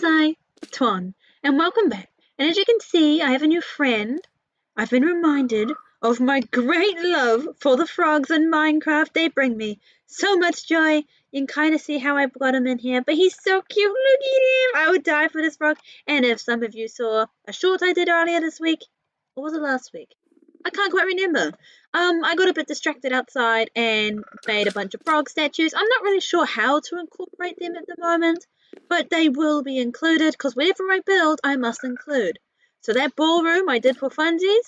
is I, Twon, and welcome back. And as you can see, I have a new friend. I've been reminded of my great love for the frogs in Minecraft. They bring me so much joy. You can kind of see how I got him in here, but he's so cute. Look at him. I would die for this frog. And if some of you saw a short I did earlier this week, or was it last week? I can't quite remember. I got a bit distracted outside and made a bunch of frog statues. I'm not really sure how to incorporate them at the moment, but they will be included because whatever I build, I must include. So that ballroom I did for funsies,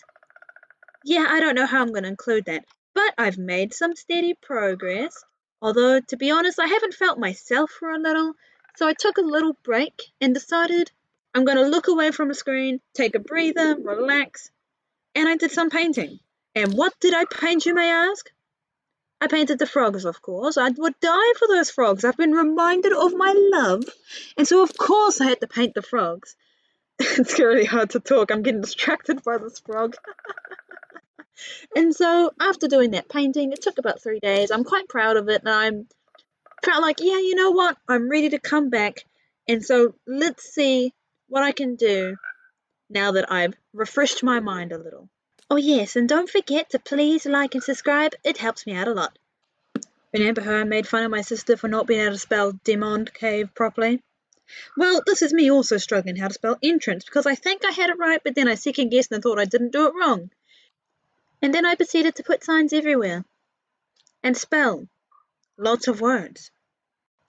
yeah, I don't know how I'm going to include that, but I've made some steady progress. Although, to be honest, I haven't felt myself for a little, so I took a little break and decided I'm going to look away from the screen, take a breather, relax, and I did some painting. And what did I paint, you may ask? I painted the frogs, of course. I would die for those frogs. I've been reminded of my love, and so of course I had to paint the frogs. It's really hard to talk. I'm getting distracted by this frog. And so after doing that painting, it took about 3 days. I'm quite proud of it, and I'm felt like, yeah, you know what? I'm ready to come back. And so let's see what I can do now that I've refreshed my mind a little. Oh yes, and don't forget to please like and subscribe. It helps me out a lot. Remember how I made fun of my sister for not being able to spell Demond Cave properly? Well, this is me also struggling how to spell entrance because I think I had it right, but then I second guessed and thought I didn't do it wrong. And then I proceeded to put signs everywhere and spell lots of words.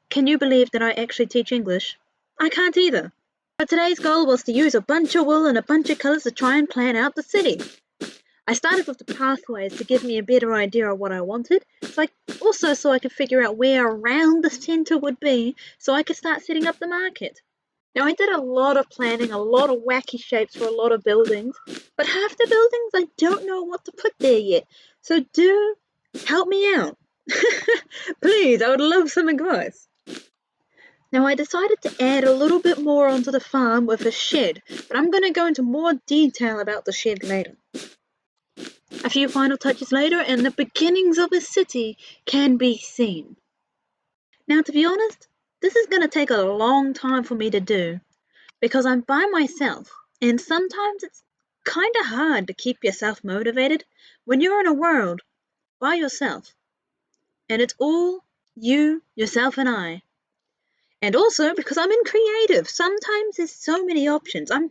Can you believe that I actually teach English? I can't either. But today's goal was to use a bunch of wool and a bunch of colours to try and plan out the city. I started with the pathways to give me a better idea of what I wanted, so I could figure out where around the centre would be, so I could start setting up the market. Now I did a lot of planning, a lot of wacky shapes for a lot of buildings, but half the buildings I don't know what to put there yet, so do help me out. Please, I would love some advice. Now I decided to add a little bit more onto the farm with a shed, but I'm going to go into more detail about the shed later. A few final touches later and the beginnings of a city can be seen. Now to be honest, this is going to take a long time for me to do because I'm by myself and sometimes it's kind of hard to keep yourself motivated when you're in a world by yourself and it's all you, yourself and I. And also because I'm in creative, sometimes there's so many options. I'm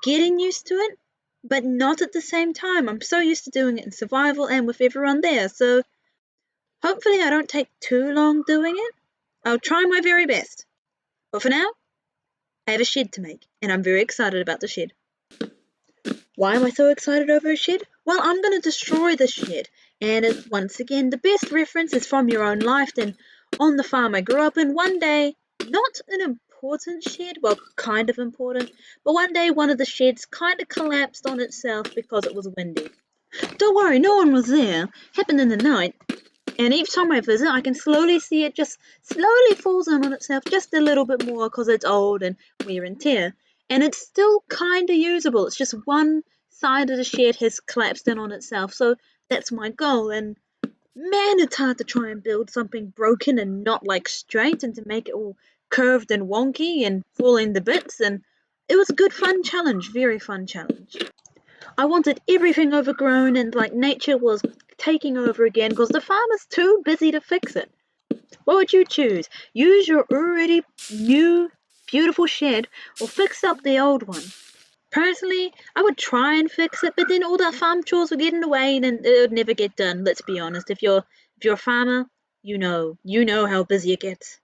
getting used to it, but not at the same time. I'm so used to doing it in survival and with everyone there, so hopefully I don't take too long doing it. I'll try my very best. But for now, I have a shed to make, and I'm very excited about the shed. Why am I so excited over a shed? Well, I'm going to destroy the shed, and once again, the best reference is from your own life and on the farm I grew up in. One day, not an important shed, well, kind of important, but one day one of the sheds kind of collapsed on itself because it was windy. Don't worry, no one was there. Happened in the night. And each time I visit, I can slowly see it just slowly falls in on itself just a little bit more because it's old and wear and tear. And it's still kind of usable. It's just one side of the shed has collapsed in on itself. So that's my goal. And man, it's hard to try and build something broken and not like straight and to make it all curved and wonky and falling to bits. And it was a good fun challenge, very fun challenge. I wanted everything overgrown and like nature was taking over again because the farmer's too busy to fix it. What would you choose? Use your already new beautiful shed or fix up the old one? Personally, I would try and fix it, but then all the farm chores would get in the way and it would never get done. Let's be honest. If you're a farmer, you know how busy it gets.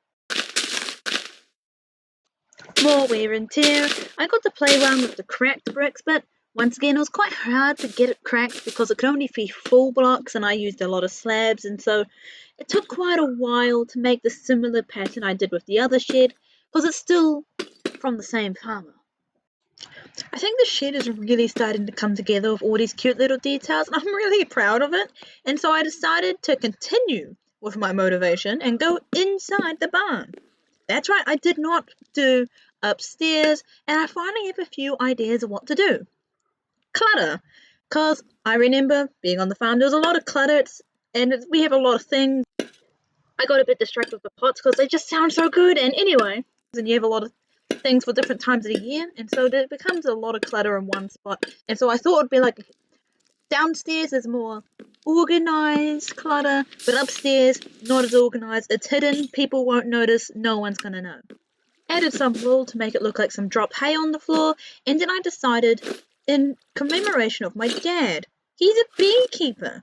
More wear and tear. I got to play around with the cracked bricks, but once again, it was quite hard to get it cracked because it could only be full blocks and I used a lot of slabs, and so it took quite a while to make the similar pattern I did with the other shed because it's still from the same farmer. I think the shed is really starting to come together with all these cute little details and I'm really proud of it, and so I decided to continue with my motivation and go inside the barn. That's right, I did not do upstairs, and I finally have a few ideas of what to do. Clutter, because I remember being on the farm, there was a lot of clutter, and we have a lot of things. I got a bit distracted with the pots because they just sound so good, and anyway, and you have a lot of things for different times of the year, and so there becomes a lot of clutter in one spot. And so I thought it'd be like downstairs is more organized clutter, but upstairs not as organized. It's hidden, people won't notice, no one's gonna know. Added some wool to make it look like some drop hay on the floor, and then I decided, in commemoration of my dad, he's a beekeeper,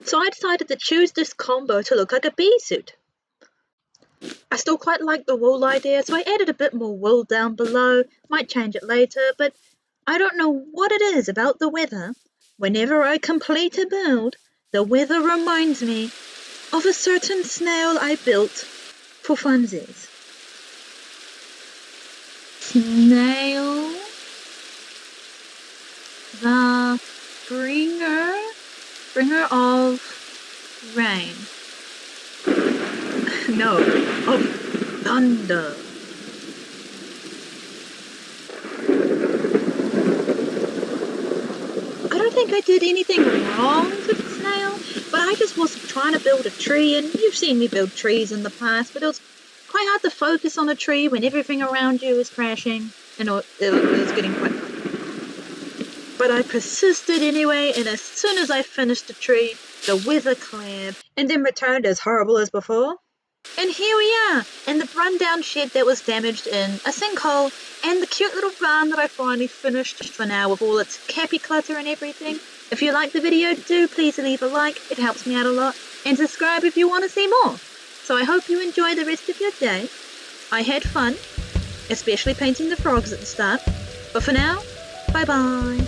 so I decided to choose this combo to look like a bee suit. I still quite like the wool idea, so I added a bit more wool down below, might change it later, but I don't know what it is about the weather. Whenever I complete a build, the weather reminds me of a certain snail I built for funsies. Snail, the bringer of rain. No, of thunder. I don't think I did anything wrong to the snail, but I just was trying to build a tree, and you've seen me build trees in the past, but it was quite hard to focus on a tree when everything around you is crashing, and it was getting quite hard. But I persisted anyway, and as soon as I finished the tree, the weather cleared, and then returned as horrible as before. And here we are, in the rundown shed that was damaged in a sinkhole, and the cute little barn that I finally finished for now with all its cappy clutter and everything. If you liked the video, do please leave a like, it helps me out a lot, and subscribe if you want to see more. So I hope you enjoy the rest of your day. I had fun, especially painting the frogs at the start. But for now, bye bye.